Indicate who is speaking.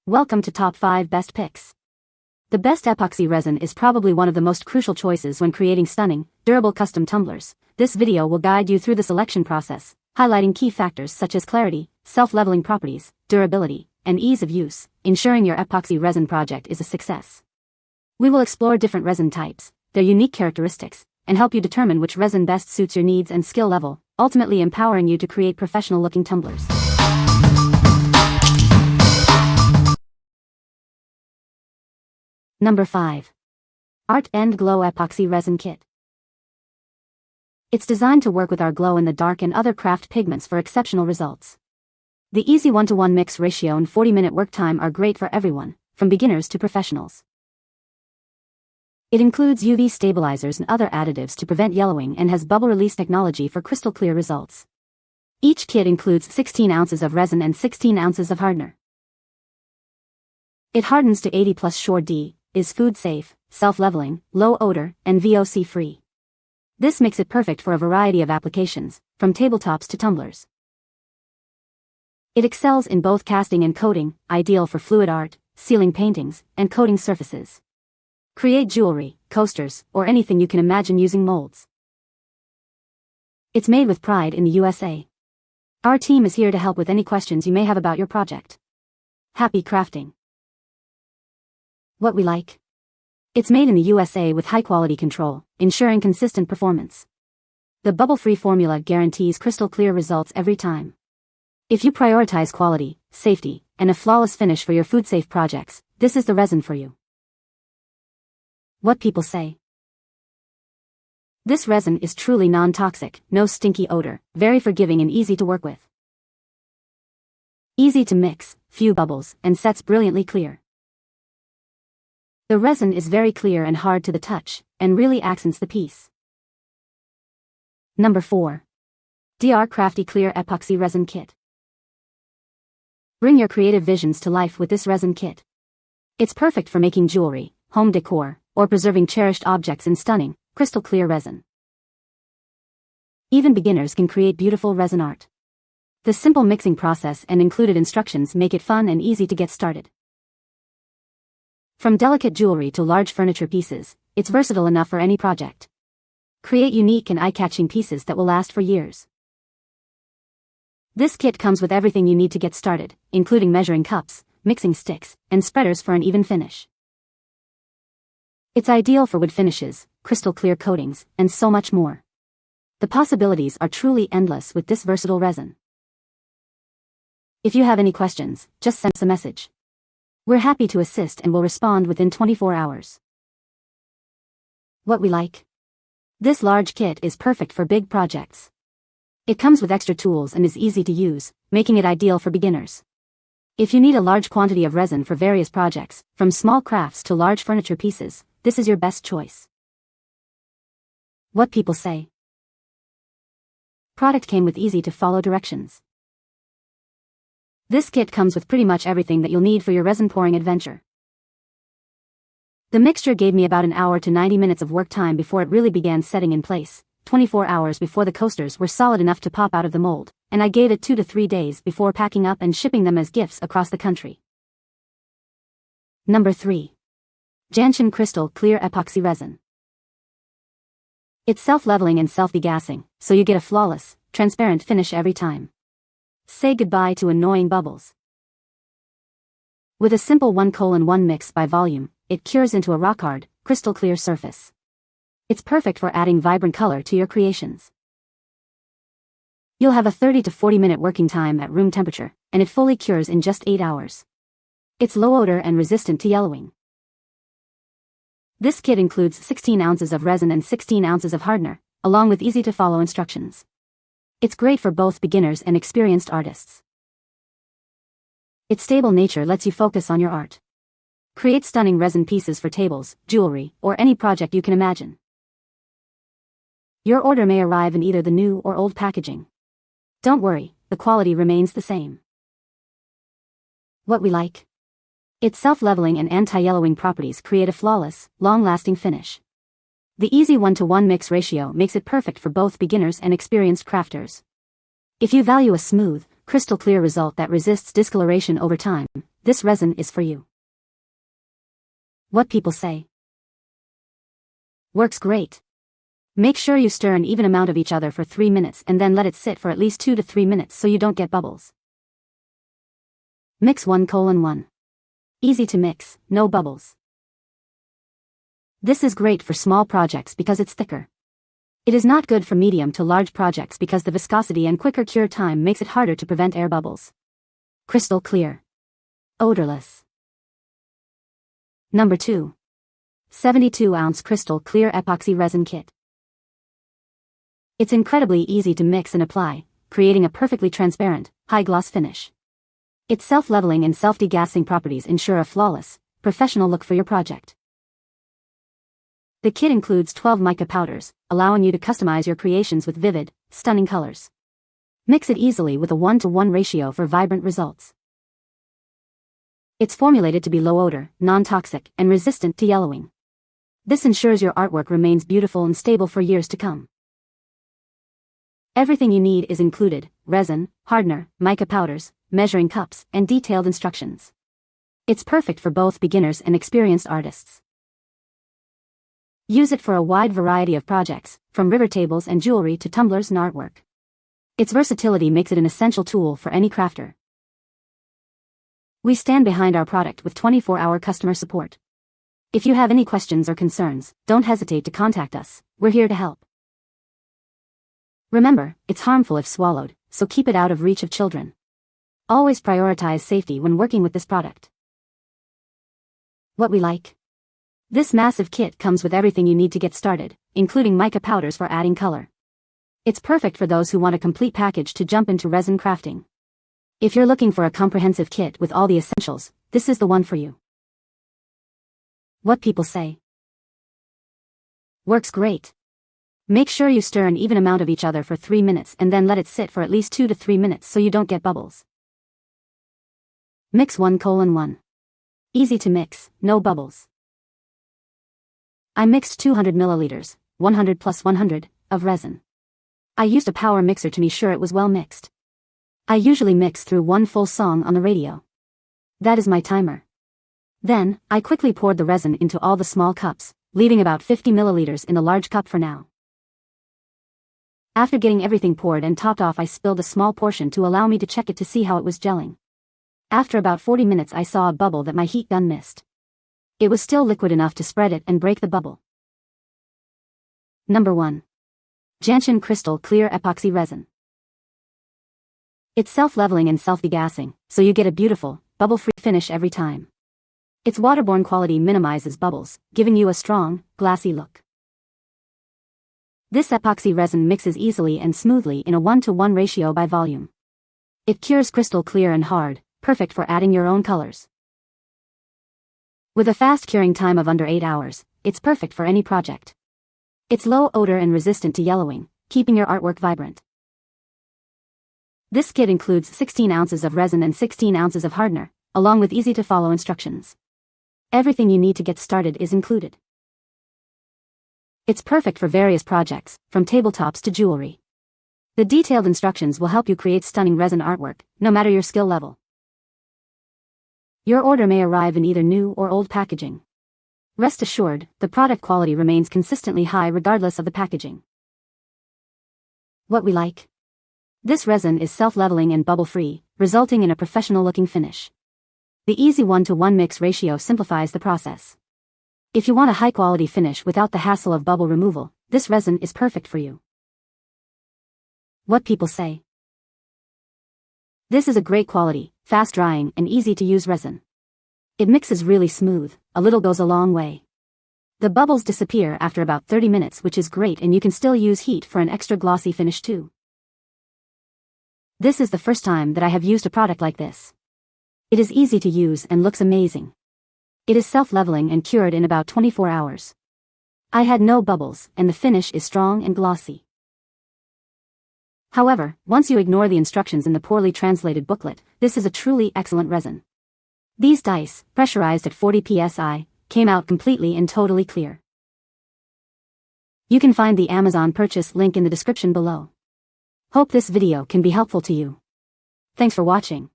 Speaker 1: Welcome to Top 5 Best Picks. The best epoxy resin is probably one of the most crucial choices when creating stunning, durable custom tumblers. This video will guide you through the selection process, highlighting key factors such as clarity, self-leveling properties, durability, and ease of use, ensuring your epoxy resin project is a success. We will explore different resin types, their unique characteristics, and help you determine which resin best suits your needs and skill level, ultimately empowering you to create professional-looking tumblers. Number 5. Art and Glow Epoxy Resin Kit. It's designed to work with our glow-in-the-dark and other craft pigments for exceptional results. The easy 1-to-1 mix ratio and 40-minute work time are great for everyone, from beginners to professionals. It includes UV stabilizers and other additives to prevent yellowing and has bubble release technology for crystal clear results. Each kit includes 16 ounces of resin and 16 ounces of hardener. It hardens to 80+ Shore D, is food safe, self-leveling, low odor, and VOC free. This makes it perfect for a variety of applications, from tabletops to tumblers. It excels in both casting and coating, ideal for fluid art, ceiling paintings, and coating surfaces. Create jewelry, coasters, or anything you can imagine using molds. It's made with pride in the USA. Our team is here to help with any questions you may have about your project. Happy crafting! What we like. It's made in the USA with high-quality control, ensuring consistent performance. The bubble-free formula guarantees crystal clear results every time. If you prioritize quality, safety, and a flawless finish for your food-safe projects, this is the resin for you. What people say. This resin is truly non-toxic, no stinky odor, very forgiving and easy to work with. Easy to mix, few bubbles, and sets brilliantly clear. The resin is very clear and hard to the touch, and really accents the piece. Number 4. CRAFTY Clear Epoxy Resin Kit. Bring your creative visions to life with this resin kit. It's perfect for making jewelry, home decor, or preserving cherished objects in stunning, crystal clear resin. Even beginners can create beautiful resin art. The simple mixing process and included instructions make it fun and easy to get started. From delicate jewelry to large furniture pieces, it's versatile enough for any project. Create unique and eye-catching pieces that will last for years. This kit comes with everything you need to get started, including measuring cups, mixing sticks, and spreaders for an even finish. It's ideal for wood finishes, crystal clear coatings, and so much more. The possibilities are truly endless with this versatile resin. If you have any questions, just send us a message. We're happy to assist and will respond within 24 hours. What we like. This large kit is perfect for big projects. It comes with extra tools and is easy to use, making it ideal for beginners. If you need a large quantity of resin for various projects, from small crafts to large furniture pieces, this is your best choice. What people say. Product came with easy-to-follow directions. This kit comes with pretty much everything that you'll need for your resin pouring adventure. The mixture gave me about an hour to 90 minutes of work time before it really began setting in place, 24 hours before the coasters were solid enough to pop out of the mold, and I gave it 2 to 3 days before packing up and shipping them as gifts across the country. Number 3. JANCHUN Crystal Clear Epoxy Resin. It's self-leveling and self-degassing, so you get a flawless, transparent finish every time. Say goodbye to annoying bubbles. With a simple 1:1 mix by volume, it cures into a rock-hard, crystal clear surface. It's perfect for adding vibrant color to your creations. You'll have a 30 to 40 minute working time at room temperature, and it fully cures in just 8 hours. It's low odor and resistant to yellowing. This kit includes 16 ounces of resin and 16 ounces of hardener, along with easy-to-follow instructions. It's great for both beginners and experienced artists. Its stable nature lets you focus on your art. Create stunning resin pieces for tables, jewelry, or any project you can imagine. Your order may arrive in either the new or old packaging. Don't worry, the quality remains the same. What we like. Its self-leveling and anti-yellowing properties create a flawless, long-lasting finish. The easy 1-to-1 mix ratio makes it perfect for both beginners and experienced crafters. If you value a smooth, crystal clear result that resists discoloration over time, this resin is for you. What people say. Works great. Make sure you stir an even amount of each other for 3 minutes and then let it sit for at least 2 to 3 minutes so you don't get bubbles. Mix 1:1. Easy to mix, no bubbles. This is great for small projects because it's thicker. It is not good for medium to large projects because the viscosity and quicker cure time makes it harder to prevent air bubbles. Crystal clear. Odorless. Number 2. 72-ounce crystal clear epoxy resin kit. It's incredibly easy to mix and apply, creating a perfectly transparent, high-gloss finish. Its self-leveling and self-degassing properties ensure a flawless, professional look for your project. The kit includes 12 mica powders, allowing you to customize your creations with vivid, stunning colors. Mix it easily with a 1:1 ratio for vibrant results. It's formulated to be low-odor, non-toxic, and resistant to yellowing. This ensures your artwork remains beautiful and stable for years to come. Everything you need is included: resin, hardener, mica powders, measuring cups, and detailed instructions. It's perfect for both beginners and experienced artists. Use it for a wide variety of projects, from river tables and jewelry to tumblers and artwork. Its versatility makes it an essential tool for any crafter. We stand behind our product with 24-hour customer support. If you have any questions or concerns, don't hesitate to contact us. We're here to help. Remember, it's harmful if swallowed, so keep it out of reach of children. Always prioritize safety when working with this product. What we like. This massive kit comes with everything you need to get started, including mica powders for adding color. It's perfect for those who want a complete package to jump into resin crafting. If you're looking for a comprehensive kit with all the essentials, this is the one for you. What people say. Works great. Make sure you stir an even amount of each other for 3 minutes and then let it sit for at least 2 to 3 minutes so you don't get bubbles. Mix 1:1. Easy to mix, no bubbles. I mixed 200 milliliters, 100 plus 100, of resin. I used a power mixer to be sure it was well mixed. I usually mix through one full song on the radio. That is my timer. Then, I quickly poured the resin into all the small cups, leaving about 50 milliliters in the large cup for now. After getting everything poured and topped off, I spilled a small portion to allow me to check it to see how it was gelling. After about 40 minutes I saw a bubble that my heat gun missed. It was still liquid enough to spread it and break the bubble. Number 1. JANCHUN Crystal Clear Epoxy Resin. It's self-leveling and self-degassing, so you get a beautiful, bubble-free finish every time. Its waterborne quality minimizes bubbles, giving you a strong, glassy look. This epoxy resin mixes easily and smoothly in a 1:1 ratio by volume. It cures crystal clear and hard, perfect for adding your own colors. With a fast curing time of under 8 hours, it's perfect for any project. It's low odor and resistant to yellowing, keeping your artwork vibrant. This kit includes 16 ounces of resin and 16 ounces of hardener, along with easy-to-follow instructions. Everything you need to get started is included. It's perfect for various projects, from tabletops to jewelry. The detailed instructions will help you create stunning resin artwork, no matter your skill level. Your order may arrive in either new or old packaging. Rest assured, the product quality remains consistently high regardless of the packaging. What we like. This resin is self-leveling and bubble-free, resulting in a professional-looking finish. The easy 1:1 mix ratio simplifies the process. If you want a high-quality finish without the hassle of bubble removal, this resin is perfect for you. What people say. This is a great quality, fast-drying, and easy-to-use resin. It mixes really smooth, a little goes a long way. The bubbles disappear after about 30 minutes, which is great, and you can still use heat for an extra glossy finish too. This is the first time that I have used a product like this. It is easy to use and looks amazing. It is self-leveling and cured in about 24 hours. I had no bubbles, and the finish is strong and glossy. However, once you ignore the instructions in the poorly translated booklet, this is a truly excellent resin. These dice, pressurized at 40 psi, came out completely and totally clear. You can find the Amazon purchase link in the description below. Hope this video can be helpful to you. Thanks for watching.